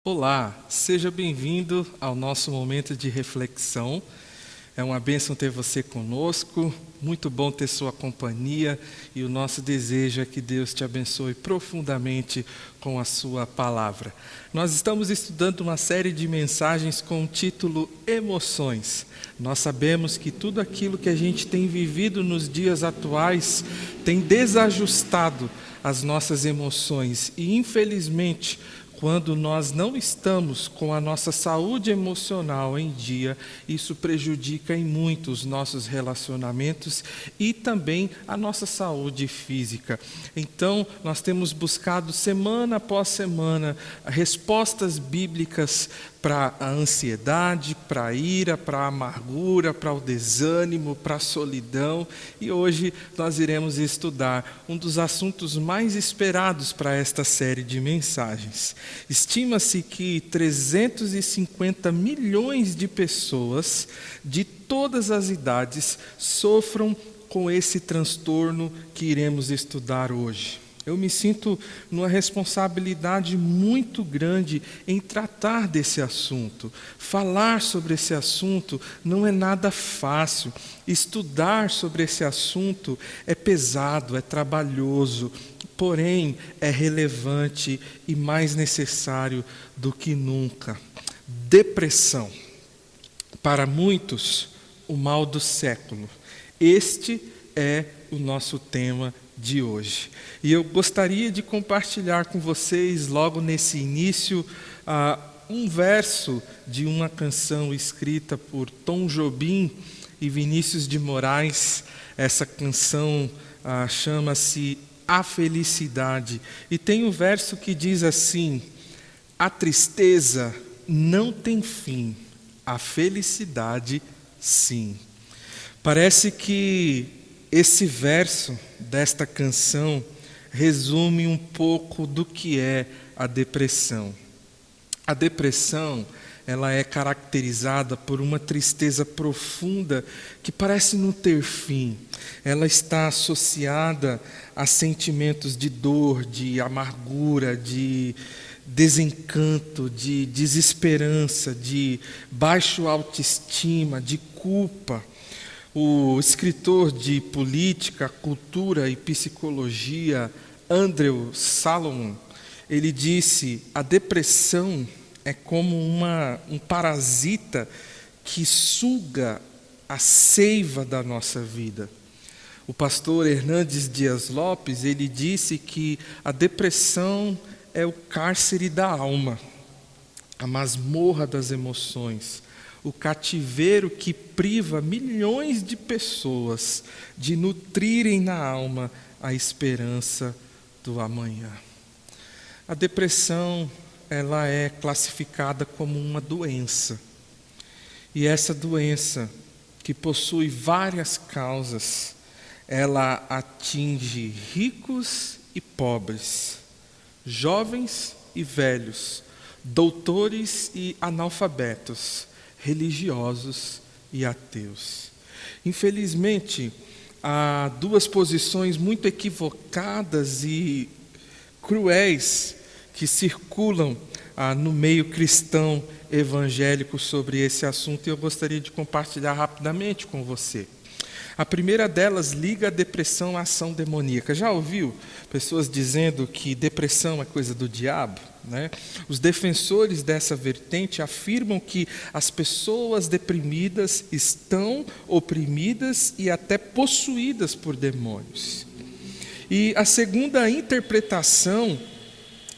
Olá, seja bem-vindo ao nosso momento de reflexão. É uma bênção ter você conosco, muito bom ter sua companhia e o nosso desejo é que Deus te abençoe profundamente com a sua palavra. Nós estamos estudando uma série de mensagens com o título Emoções. Nós sabemos que tudo aquilo que a gente tem vivido nos dias atuais tem desajustado as nossas emoções e, infelizmente, quando nós não estamos com a nossa saúde emocional em dia, isso prejudica em muito os nossos relacionamentos e também a nossa saúde física. Então, nós temos buscado semana após semana respostas bíblicas para a ansiedade, para a ira, para a amargura, para o desânimo, para a solidão. E hoje nós iremos estudar um dos assuntos mais esperados para esta série de mensagens. Estima-se que 350 milhões de pessoas de todas as idades sofram com esse transtorno que iremos estudar hoje. Eu me sinto numa responsabilidade muito grande em tratar desse assunto. Falar sobre esse assunto não é nada fácil. Estudar sobre esse assunto é pesado, é trabalhoso, porém é relevante e mais necessário do que nunca. Depressão. Para muitos, o mal do século. Este é o nosso tema de hoje. E eu gostaria de compartilhar com vocês, logo nesse início, um verso de uma canção escrita por Tom Jobim e Vinícius de Moraes. Essa canção chama-se A Felicidade. E tem um verso que diz assim: a tristeza não tem fim, a felicidade sim. Parece que esse verso desta canção resume um pouco do que é a depressão. A depressão, ela é caracterizada por uma tristeza profunda que parece não ter fim. Ela está associada a sentimentos de dor, de amargura, de desencanto, de desesperança, de baixa autoestima, de culpa. O escritor de política, cultura e psicologia, Andrew Salomon, ele disse: a depressão é como um parasita que suga a seiva da nossa vida. O pastor Hernandes Dias Lopes, ele disse que a depressão é o cárcere da alma, a masmorra das emoções, o cativeiro que priva milhões de pessoas de nutrirem na alma a esperança do amanhã. A depressão, ela é classificada como uma doença. E essa doença, que possui várias causas, ela atinge ricos e pobres, jovens e velhos, doutores e analfabetos, religiosos e ateus. Infelizmente, há duas posições muito equivocadas e cruéis que circulam no meio cristão evangélico sobre esse assunto, e eu gostaria de compartilhar rapidamente com você. A primeira delas liga a depressão à ação demoníaca. Já ouviu pessoas dizendo que depressão é coisa do diabo, né? Os defensores dessa vertente afirmam que as pessoas deprimidas estão oprimidas e até possuídas por demônios. E a segunda interpretação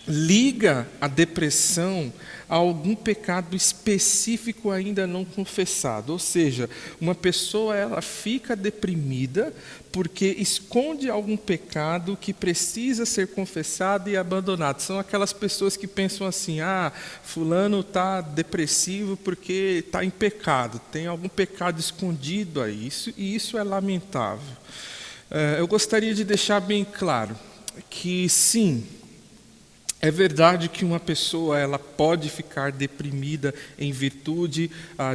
liga a depressão a algum pecado específico ainda não confessado. Ou seja, uma pessoa ela fica deprimida porque esconde algum pecado que precisa ser confessado e abandonado. São aquelas pessoas que pensam assim: fulano está depressivo porque está em pecado, tem algum pecado escondido aí. Isso é lamentável. Eu gostaria de deixar bem claro que sim, É verdade que uma pessoa ela pode ficar deprimida em virtude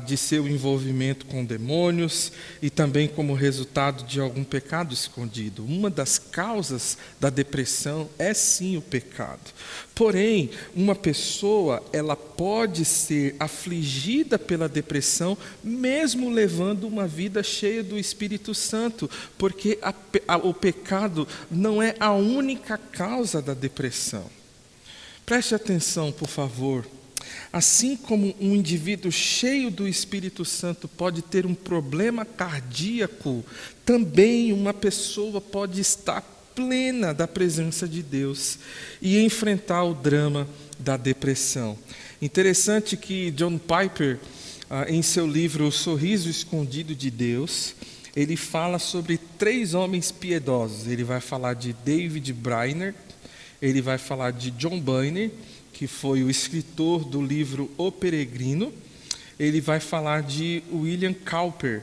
de seu envolvimento com demônios e também como resultado de algum pecado escondido. Uma das causas da depressão é sim o pecado. Porém, uma pessoa ela pode ser afligida pela depressão mesmo levando uma vida cheia do Espírito Santo, porque o pecado não é a única causa da depressão. Preste atenção, por favor. Assim como um indivíduo cheio do Espírito Santo pode ter um problema cardíaco, também uma pessoa pode estar plena da presença de Deus e enfrentar o drama da depressão. Interessante que John Piper, em seu livro O Sorriso Escondido de Deus, ele fala sobre 3 homens piedosos. Ele vai falar de David Brainerd, ele vai falar de John Bunyan, que foi o escritor do livro O Peregrino. Ele vai falar de William Cowper,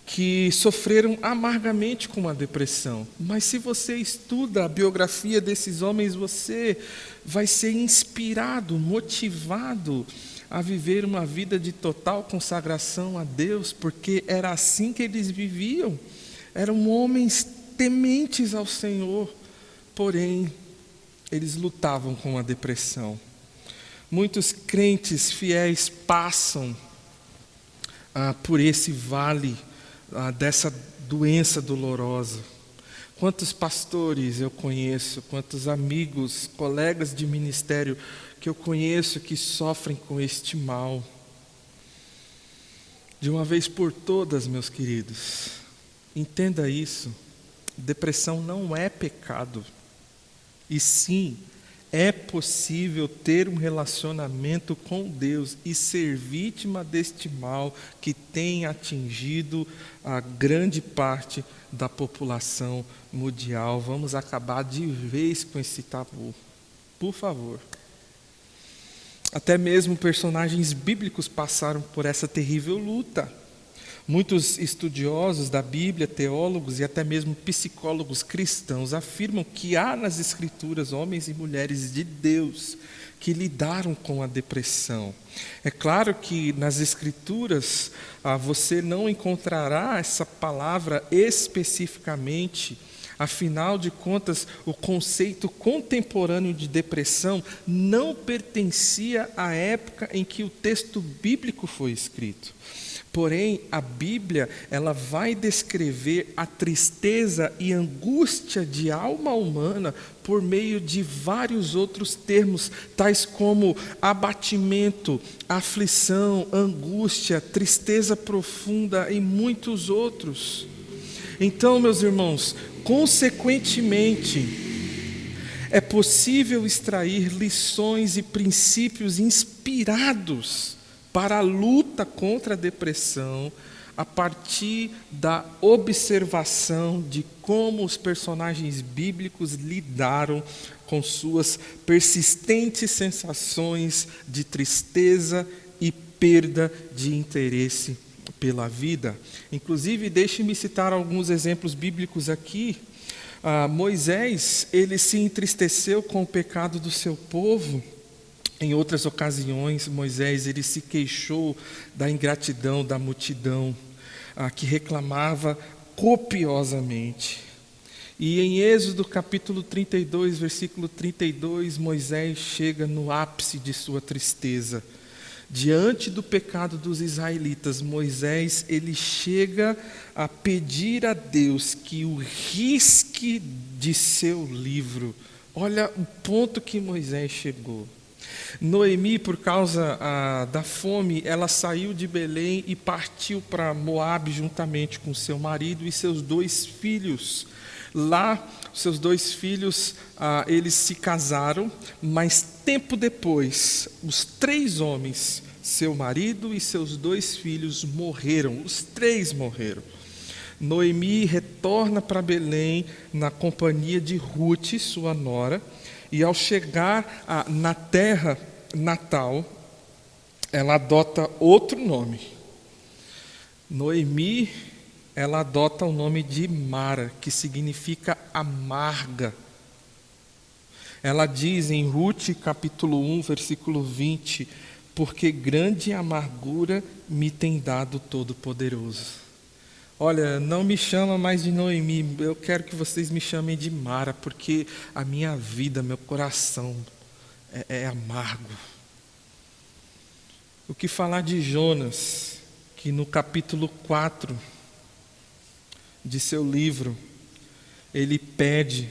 que sofreram amargamente com a depressão. Mas se você estuda a biografia desses homens, você vai ser inspirado, motivado a viver uma vida de total consagração a Deus, porque era assim que eles viviam. Eram homens tementes ao Senhor, porém eles lutavam com a depressão. Muitos crentes fiéis passam por esse vale dessa doença dolorosa. Quantos pastores eu conheço, quantos amigos, colegas de ministério que eu conheço que sofrem com este mal. De uma vez por todas, meus queridos, entenda isso: depressão não é pecado. E sim, é possível ter um relacionamento com Deus e ser vítima deste mal que tem atingido a grande parte da população mundial. Vamos acabar de vez com esse tabu, por favor. Até mesmo personagens bíblicos passaram por essa terrível luta. Muitos estudiosos da Bíblia, teólogos e até mesmo psicólogos cristãos afirmam que há nas Escrituras homens e mulheres de Deus que lidaram com a depressão. É claro que nas Escrituras você não encontrará essa palavra especificamente. Afinal de contas, o conceito contemporâneo de depressão não pertencia à época em que o texto bíblico foi escrito. Porém, a Bíblia, ela vai descrever a tristeza e angústia de alma humana por meio de vários outros termos, tais como abatimento, aflição, angústia, tristeza profunda e muitos outros. Então, meus irmãos, consequentemente, é possível extrair lições e princípios inspirados para a luta contra a depressão, a partir da observação de como os personagens bíblicos lidaram com suas persistentes sensações de tristeza e perda de interesse pela vida. Inclusive, deixe-me citar alguns exemplos bíblicos aqui. Moisés, ele se entristeceu com o pecado do seu povo. Em outras ocasiões, Moisés ele se queixou da ingratidão da multidão, que reclamava copiosamente. E em Êxodo capítulo 32, versículo 32, Moisés chega no ápice de sua tristeza. Diante do pecado dos israelitas, Moisés ele chega a pedir a Deus que o risque de seu livro. Olha o ponto que Moisés chegou. Noemi, por causa da fome, ela saiu de Belém e partiu para Moabe juntamente com seu marido e seus 2 filhos. Lá, seus 2 filhos, eles se casaram, mas tempo depois, os 3 homens, seu marido e seus 2 filhos morreram, os 3 morreram. Noemi retorna para Belém na companhia de Ruth, sua nora, e ao chegar na terra natal, ela adota outro nome. Noemi, ela adota o nome de Mara, que significa amarga. Ela diz em Rute, capítulo 1, versículo 20: porque grande amargura me tem dado o Todo-Poderoso. Olha, não me chama mais de Noemi, eu quero que vocês me chamem de Mara, porque a minha vida, meu coração é amargo. O que falar de Jonas, que no capítulo 4 de seu livro, ele pede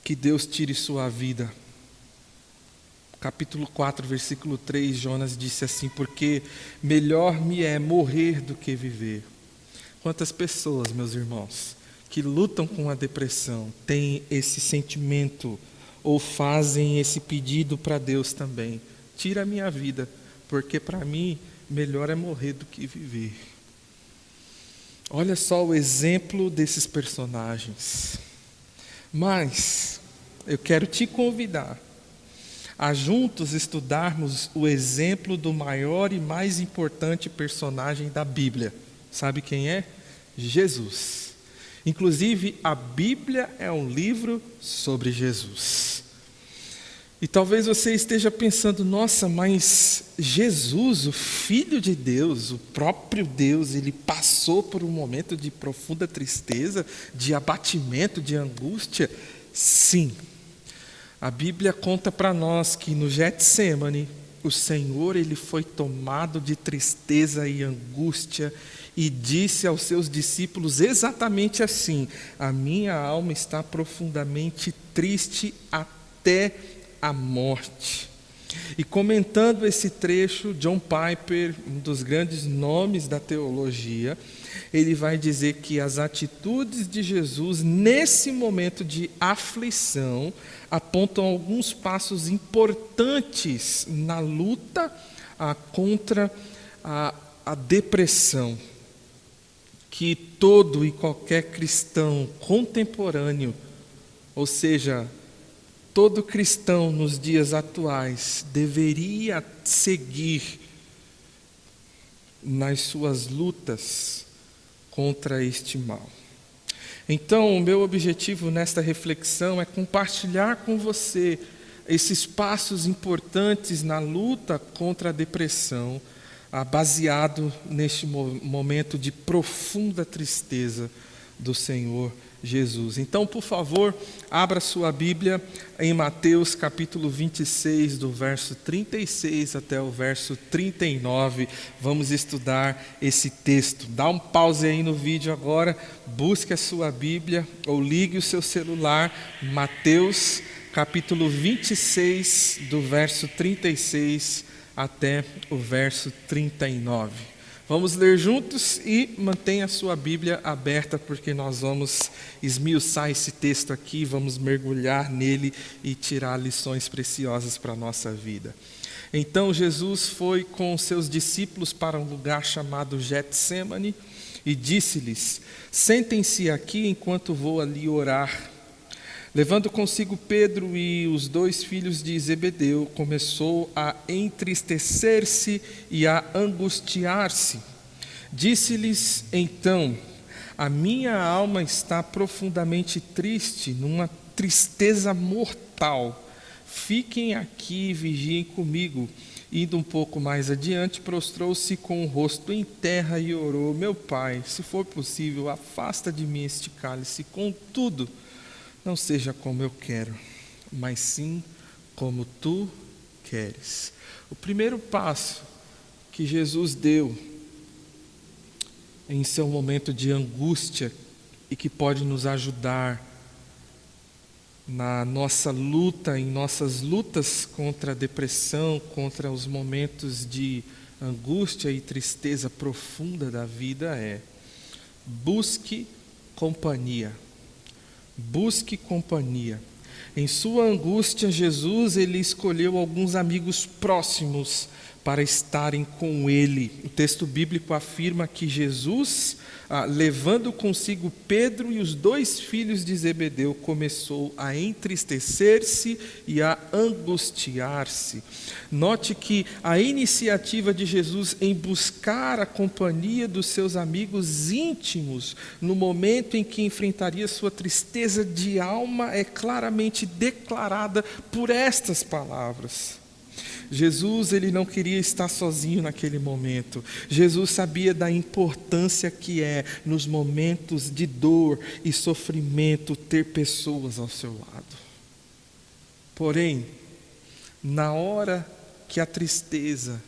que Deus tire sua vida. Capítulo 4, versículo 3, Jonas disse assim: porque melhor me é morrer do que viver. Quantas pessoas, meus irmãos, que lutam com a depressão, têm esse sentimento ou fazem esse pedido para Deus também: tira a minha vida, porque para mim melhor é morrer do que viver. Olha só o exemplo desses personagens. Mas eu quero te convidar a juntos estudarmos o exemplo do maior e mais importante personagem da Bíblia. Sabe quem é? Jesus. Inclusive, a Bíblia é um livro sobre Jesus. E talvez você esteja pensando: nossa, mas Jesus, o Filho de Deus, o próprio Deus, ele passou por um momento de profunda tristeza, de abatimento, de angústia? Sim. A Bíblia conta para nós que no Getsêmani, o Senhor ele foi tomado de tristeza e angústia e disse aos seus discípulos exatamente assim: a minha alma está profundamente triste até a morte. E comentando esse trecho, John Piper, um dos grandes nomes da teologia, ele vai dizer que as atitudes de Jesus nesse momento de aflição apontam alguns passos importantes na luta contra a depressão, que todo e qualquer cristão contemporâneo, ou seja, todo cristão nos dias atuais, deveria seguir nas suas lutas contra este mal. Então, o meu objetivo nesta reflexão é compartilhar com você esses passos importantes na luta contra a depressão, baseado neste momento de profunda tristeza do Senhor Jesus. Então, por favor, abra sua Bíblia em Mateus capítulo 26, do verso 36 até o verso 39. Vamos estudar esse texto. Dá um pause aí no vídeo agora, busque a sua Bíblia ou ligue o seu celular. Mateus capítulo 26, do verso 36 até o verso 39. Vamos ler juntos e mantenha a sua Bíblia aberta, porque nós vamos esmiuçar esse texto aqui, vamos mergulhar nele e tirar lições preciosas para a nossa vida. Então Jesus foi com seus discípulos para um lugar chamado Getsêmani e disse-lhes: sentem-se aqui enquanto vou ali orar. Levando consigo Pedro e os 2 filhos de Zebedeu, começou a entristecer-se e a angustiar-se. Disse-lhes então: a minha alma está profundamente triste, numa tristeza mortal. Fiquem aqui e vigiem comigo. Indo um pouco mais adiante, prostrou-se com o rosto em terra e orou: meu pai, se for possível, afasta de mim este cálice, contudo, não seja como eu quero, mas sim como tu queres. O primeiro passo que Jesus deu em seu momento de angústia e que pode nos ajudar na nossa luta, em nossas lutas contra a depressão, contra os momentos de angústia e tristeza profunda da vida é: busque companhia. Busque companhia. Em sua angústia, Jesus ele escolheu alguns amigos próximos para estarem com Ele. O texto bíblico afirma que Jesus, levando consigo Pedro e os 2 filhos de Zebedeu, começou a entristecer-se e a angustiar-se. Note que a iniciativa de Jesus em buscar a companhia dos seus amigos íntimos, no momento em que enfrentaria sua tristeza de alma, é claramente declarada por estas palavras. Jesus, ele não queria estar sozinho naquele momento. Jesus sabia da importância que é, nos momentos de dor e sofrimento, ter pessoas ao seu lado. Porém, na hora que a tristeza,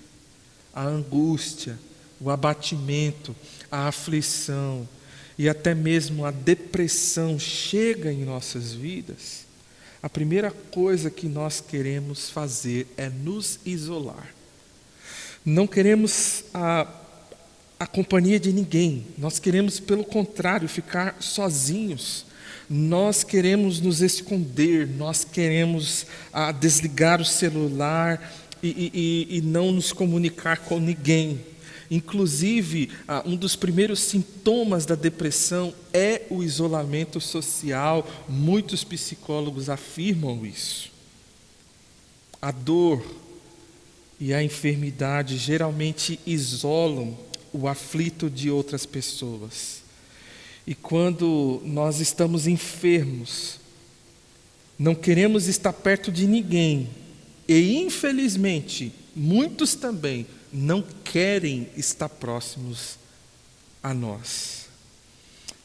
a angústia, o abatimento, a aflição e até mesmo a depressão chega em nossas vidas, a primeira coisa que nós queremos fazer é nos isolar. Não queremos a companhia de ninguém. Nós queremos, pelo contrário, ficar sozinhos. Nós queremos nos esconder. Nós queremos desligar o celular e não nos comunicar com ninguém. Inclusive, um dos primeiros sintomas da depressão é o isolamento social. Muitos psicólogos afirmam isso. A dor e a enfermidade geralmente isolam o aflito de outras pessoas. E quando nós estamos enfermos, não queremos estar perto de ninguém. E, infelizmente, muitos também não querem estar próximos a nós.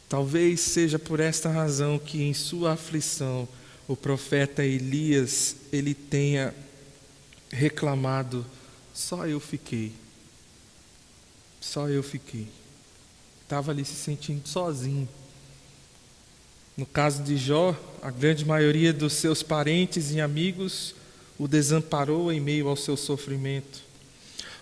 Talvez seja por esta razão que em sua aflição o profeta Elias, ele tenha reclamado: só eu fiquei. Estava ali se sentindo sozinho. No caso de Jó, a grande maioria dos seus parentes e amigos o desamparou em meio ao seu sofrimento.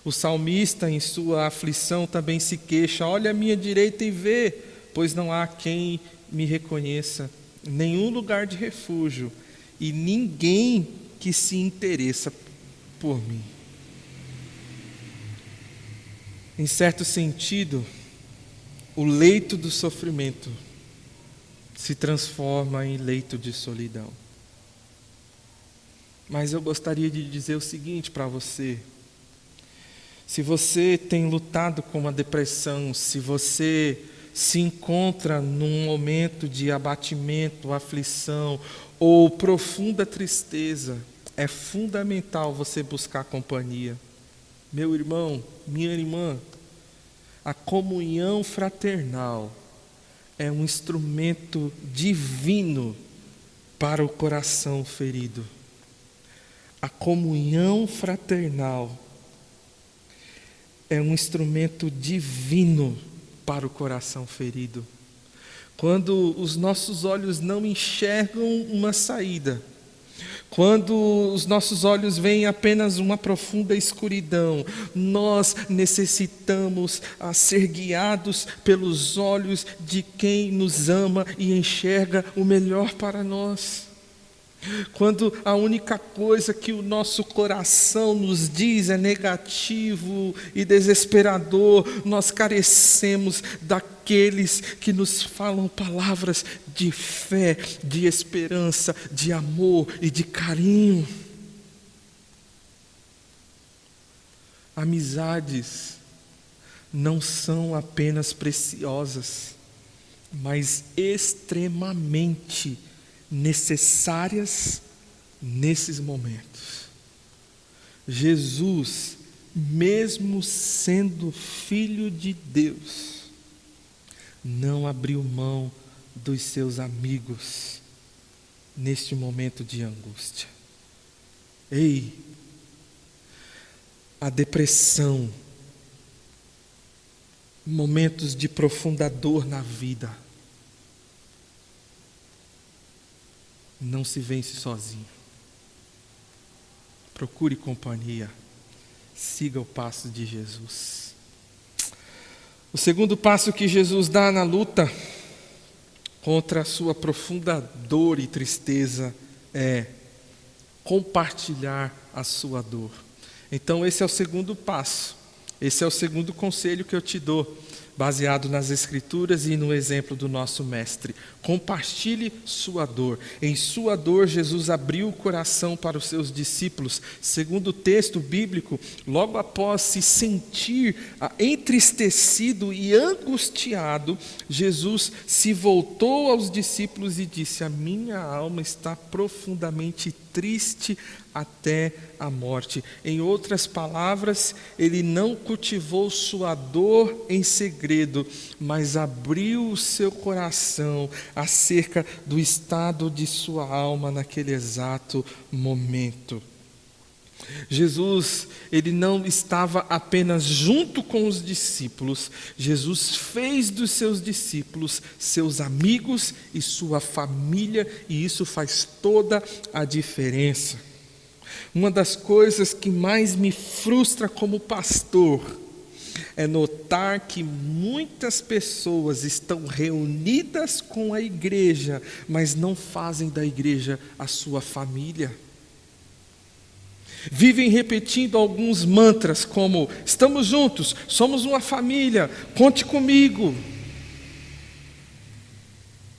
O salmista, em sua aflição, também se queixa: olha à minha direita e vê, pois não há quem me reconheça, nenhum lugar de refúgio, e ninguém que se interessa por mim. Em certo sentido, o leito do sofrimento se transforma em leito de solidão. Mas eu gostaria de dizer o seguinte para você: se você tem lutado com a depressão, se você se encontra num momento de abatimento, aflição ou profunda tristeza, é fundamental você buscar companhia. Meu irmão, minha irmã, a comunhão fraternal é um instrumento divino para o coração ferido. A comunhão fraternal é um instrumento divino para o coração ferido. Quando os nossos olhos não enxergam uma saída, quando os nossos olhos veem apenas uma profunda escuridão, nós necessitamos ser guiados pelos olhos de quem nos ama e enxerga o melhor para nós. Quando a única coisa que o nosso coração nos diz é negativo e desesperador, nós carecemos daqueles que nos falam palavras de fé, de esperança, de amor e de carinho. Amizades não são apenas preciosas, mas extremamente necessárias nesses momentos. Jesus, mesmo sendo Filho de Deus, não abriu mão dos seus amigos neste momento de angústia. Ei, a depressão, momentos de profunda dor na vida, não se vence sozinho. Procure companhia. Siga o passo de Jesus. O segundo passo que Jesus dá na luta contra a sua profunda dor e tristeza é compartilhar a sua dor. Então esse é o segundo passo, esse é o segundo conselho que eu te dou, baseado nas Escrituras e no exemplo do nosso Mestre. Compartilhe sua dor. Em sua dor, Jesus abriu o coração para os seus discípulos. Segundo o texto bíblico, logo após se sentir entristecido e angustiado, Jesus se voltou aos discípulos e disse: a minha alma está profundamente triste até a morte. Em outras palavras, ele não cultivou sua dor em segredo, mas abriu o seu coração acerca do estado de sua alma naquele exato momento. Jesus, ele não estava apenas junto com os discípulos, Jesus fez dos seus discípulos seus amigos e sua família, e isso faz toda a diferença. Uma das coisas que mais me frustra como pastor é notar que muitas pessoas estão reunidas com a igreja, mas não fazem da igreja a sua família. Vivem repetindo alguns mantras como: estamos juntos, somos uma família, conte comigo.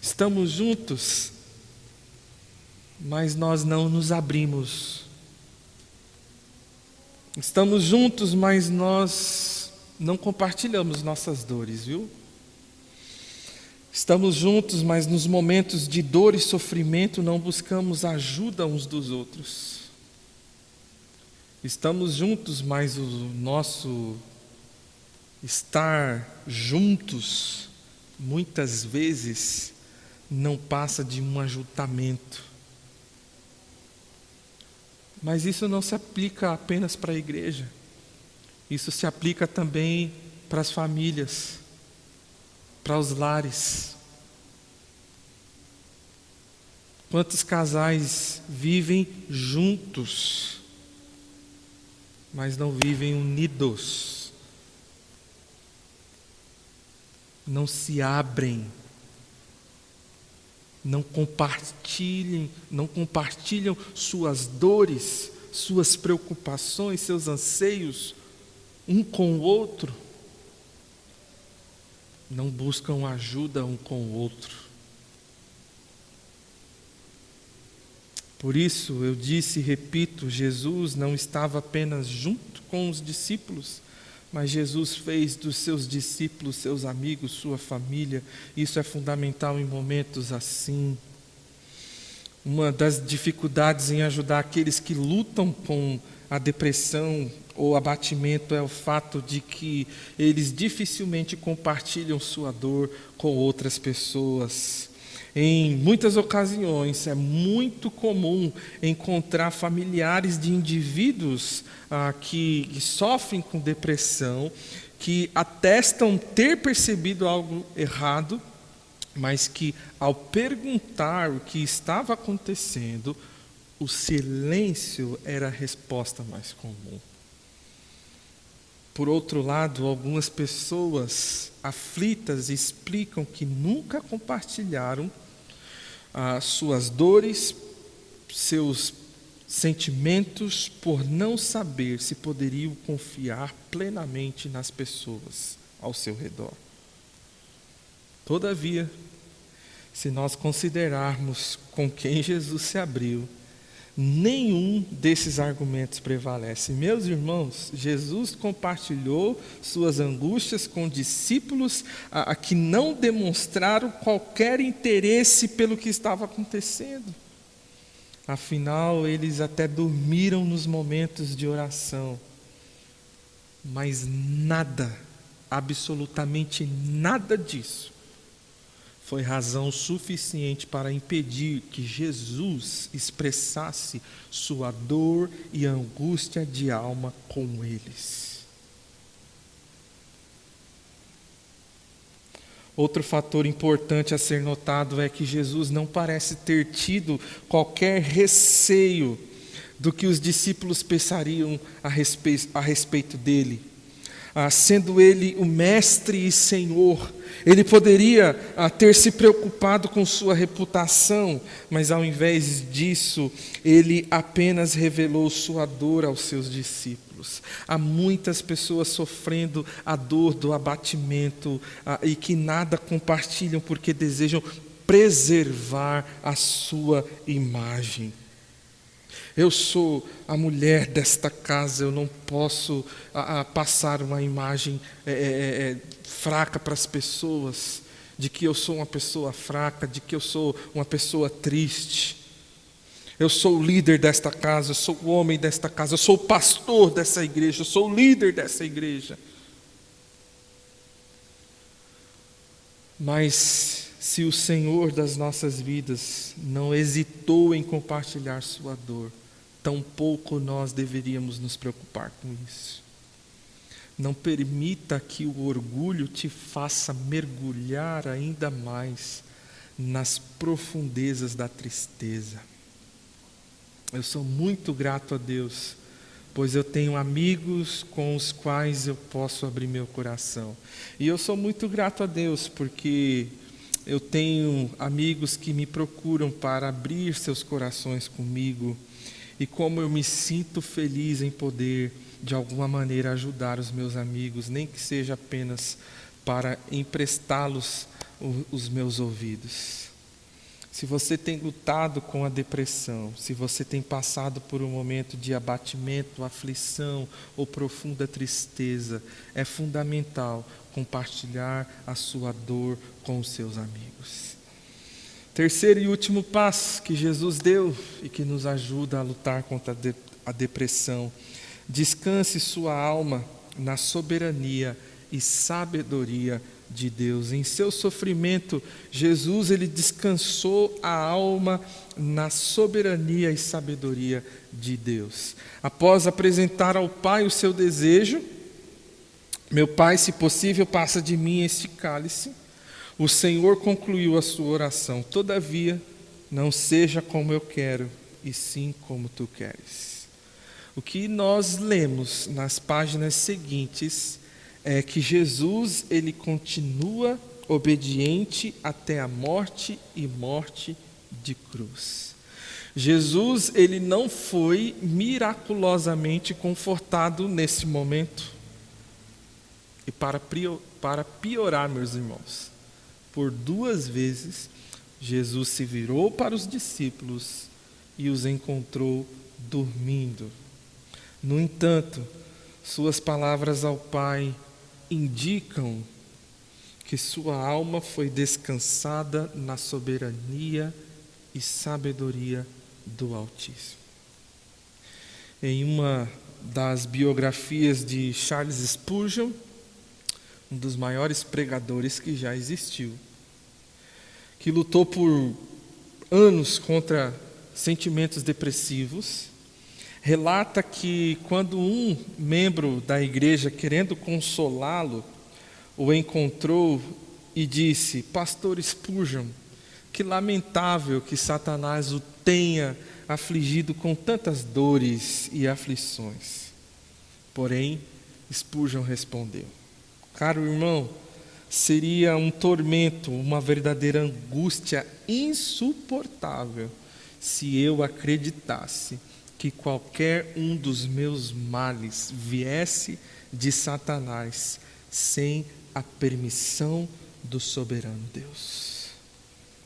Estamos juntos, mas nós não nos abrimos. Estamos juntos, mas nós não compartilhamos nossas dores, viu? Estamos juntos, mas nos momentos de dor e sofrimento não buscamos ajuda uns dos outros. Estamos juntos, mas o nosso estar juntos, muitas vezes, não passa de um ajuntamento. Mas isso não se aplica apenas para a igreja. Isso se aplica também para as famílias, para os lares. Quantos casais vivem juntos, mas não vivem unidos? Não se abrem, não compartilham suas dores, suas preocupações, seus anseios um com o outro. Não buscam ajuda um com o outro. Por isso eu disse e repito, Jesus não estava apenas junto com os discípulos, mas Jesus fez dos seus discípulos, seus amigos, sua família. Isso é fundamental em momentos assim. Uma das dificuldades em ajudar aqueles que lutam com a depressão ou abatimento é o fato de que eles dificilmente compartilham sua dor com outras pessoas. Em muitas ocasiões é muito comum encontrar familiares de indivíduos que sofrem com depressão, que atestam ter percebido algo errado, mas que ao perguntar o que estava acontecendo, o silêncio era a resposta mais comum. Por outro lado, algumas pessoas aflitas explicam que nunca compartilharam suas dores, seus sentimentos, por não saber se poderiam confiar plenamente nas pessoas ao seu redor. Todavia, se nós considerarmos com quem Jesus se abriu, nenhum desses argumentos prevalece. Meus irmãos, Jesus compartilhou suas angústias com discípulos que não demonstraram qualquer interesse pelo que estava acontecendo. Afinal, eles até dormiram nos momentos de oração. Mas nada, absolutamente nada disso, foi razão suficiente para impedir que Jesus expressasse sua dor e angústia de alma com eles. Outro fator importante a ser notado é que Jesus não parece ter tido qualquer receio do que os discípulos pensariam a respeito dele. Sendo Ele o Mestre e Senhor, Ele poderia ter se preocupado com sua reputação, mas ao invés disso, Ele apenas revelou sua dor aos seus discípulos. Há muitas pessoas sofrendo a dor do abatimento e que nada compartilham porque desejam preservar a sua imagem. Eu sou a mulher desta casa, eu não posso passar uma imagem fraca para as pessoas, de que eu sou uma pessoa fraca, de que eu sou uma pessoa triste. Eu sou o líder desta casa, eu sou o homem desta casa, eu sou o pastor dessa igreja, eu sou o líder dessa igreja. Mas se o Senhor das nossas vidas não hesitou em compartilhar sua dor, tampouco nós deveríamos nos preocupar com isso. Não permita que o orgulho te faça mergulhar ainda mais nas profundezas da tristeza. Eu sou muito grato a Deus, pois eu tenho amigos com os quais eu posso abrir meu coração. E eu sou muito grato a Deus, porque eu tenho amigos que me procuram para abrir seus corações comigo. E como eu me sinto feliz em poder, de alguma maneira, ajudar os meus amigos, nem que seja apenas para emprestá-los os meus ouvidos. Se você tem lutado com a depressão, se você tem passado por um momento de abatimento, aflição ou profunda tristeza, é fundamental compartilhar a sua dor com os seus amigos. Terceiro e último passo que Jesus deu e que nos ajuda a lutar contra a depressão: descanse sua alma na soberania e sabedoria de Deus. Em seu sofrimento, Jesus ele descansou a alma na soberania e sabedoria de Deus. Após apresentar ao Pai o seu desejo: meu Pai, se possível, passa de mim este cálice. O Senhor concluiu a sua oração: todavia, não seja como eu quero, e sim como tu queres. O que nós lemos nas páginas seguintes é que Jesus ele continua obediente até a morte e morte de cruz. Jesus ele não foi miraculosamente confortado nesse momento. E para piorar, meus irmãos, por 2 vezes, Jesus se virou para os discípulos e os encontrou dormindo. No entanto, suas palavras ao Pai indicam que sua alma foi descansada na soberania e sabedoria do Altíssimo. Em uma das biografias de Charles Spurgeon, um dos maiores pregadores que já existiu, que lutou por anos contra sentimentos depressivos, relata que quando um membro da igreja, querendo consolá-lo, o encontrou e disse: Pastor Spurgeon, que lamentável que Satanás o tenha afligido com tantas dores e aflições. Porém, Spurgeon respondeu: caro irmão, seria um tormento, uma verdadeira angústia insuportável se eu acreditasse que qualquer um dos meus males viesse de Satanás sem a permissão do soberano Deus.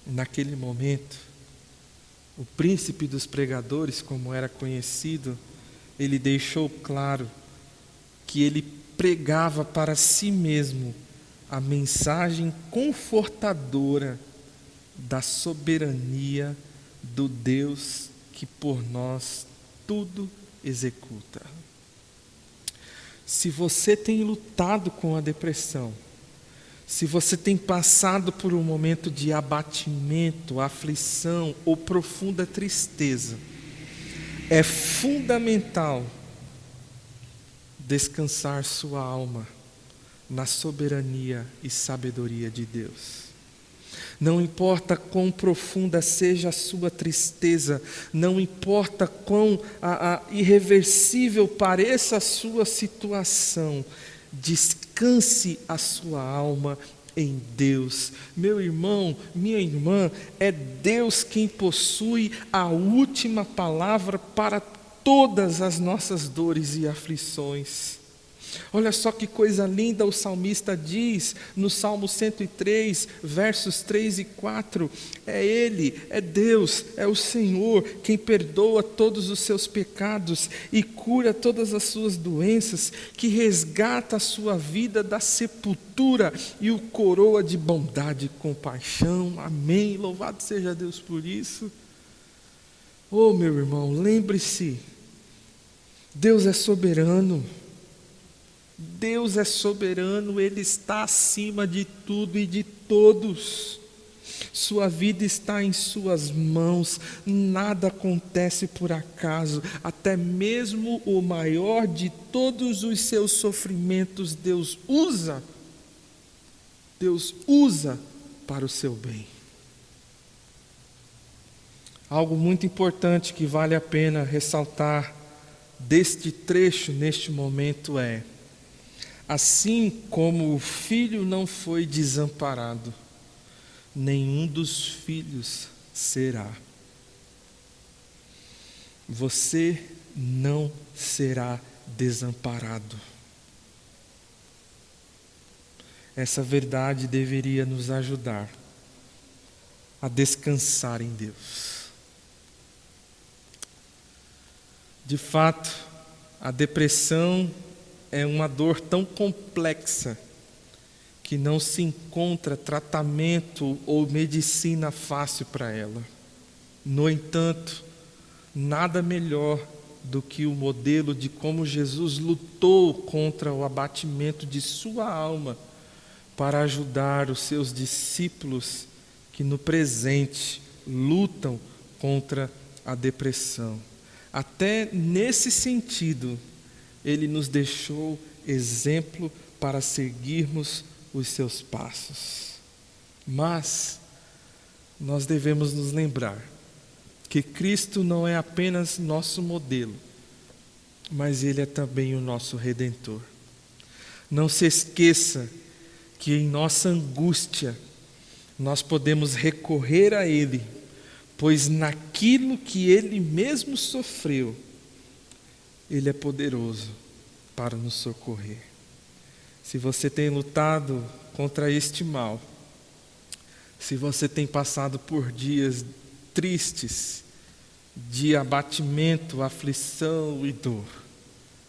Naquele momento, o príncipe dos pregadores, como era conhecido, ele deixou claro que ele pregava para si mesmo a mensagem confortadora da soberania do Deus que por nós tudo executa. Se você tem lutado com a depressão, se você tem passado por um momento de abatimento, aflição ou profunda tristeza, é fundamental descansar sua alma na soberania e sabedoria de Deus. Não importa quão profunda seja a sua tristeza, não importa quão irreversível pareça a sua situação, Descanse a sua alma em Deus. Meu irmão, minha irmã, é Deus quem possui a última palavra para todas as nossas dores e aflições. Olha só que coisa linda o salmista diz no Salmo 103, versos 3 e 4. É Ele, é Deus, é o Senhor quem perdoa todos os seus pecados e cura todas as suas doenças, que resgata a sua vida da sepultura e o coroa de bondade e compaixão. Amém. Louvado seja Deus por isso. Oh, meu irmão, lembre-se, Deus é soberano. Deus é soberano, Ele está acima de tudo e de todos. Sua vida está em suas mãos, nada acontece por acaso, até mesmo o maior de todos os seus sofrimentos Deus usa para o seu bem. Algo muito importante que vale a pena ressaltar deste trecho, neste momento é: assim como o filho não foi desamparado, nenhum dos filhos será. Você não será desamparado. Essa verdade deveria nos ajudar a descansar em Deus. De fato, a depressão é uma dor tão complexa que não se encontra tratamento ou medicina fácil para ela. No entanto, nada melhor do que o modelo de como Jesus lutou contra o abatimento de sua alma para ajudar os seus discípulos que no presente lutam contra a depressão. Até nesse sentido, Ele nos deixou exemplo para seguirmos os seus passos. Mas nós devemos nos lembrar que Cristo não é apenas nosso modelo, mas Ele é também o nosso Redentor. Não se esqueça que em nossa angústia nós podemos recorrer a Ele, pois naquilo que Ele mesmo sofreu, Ele é poderoso para nos socorrer. Se você tem lutado contra este mal, se você tem passado por dias tristes, de abatimento, aflição e dor,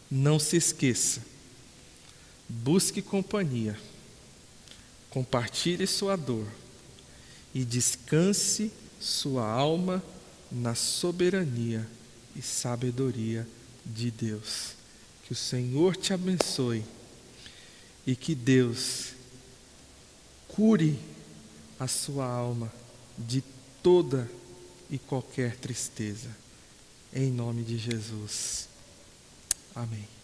não se esqueça, busque companhia, compartilhe sua dor e descanse sua alma na soberania e sabedoria de Deus. Que o Senhor te abençoe e que Deus cure a sua alma de toda e qualquer tristeza. Em nome de Jesus. Amém.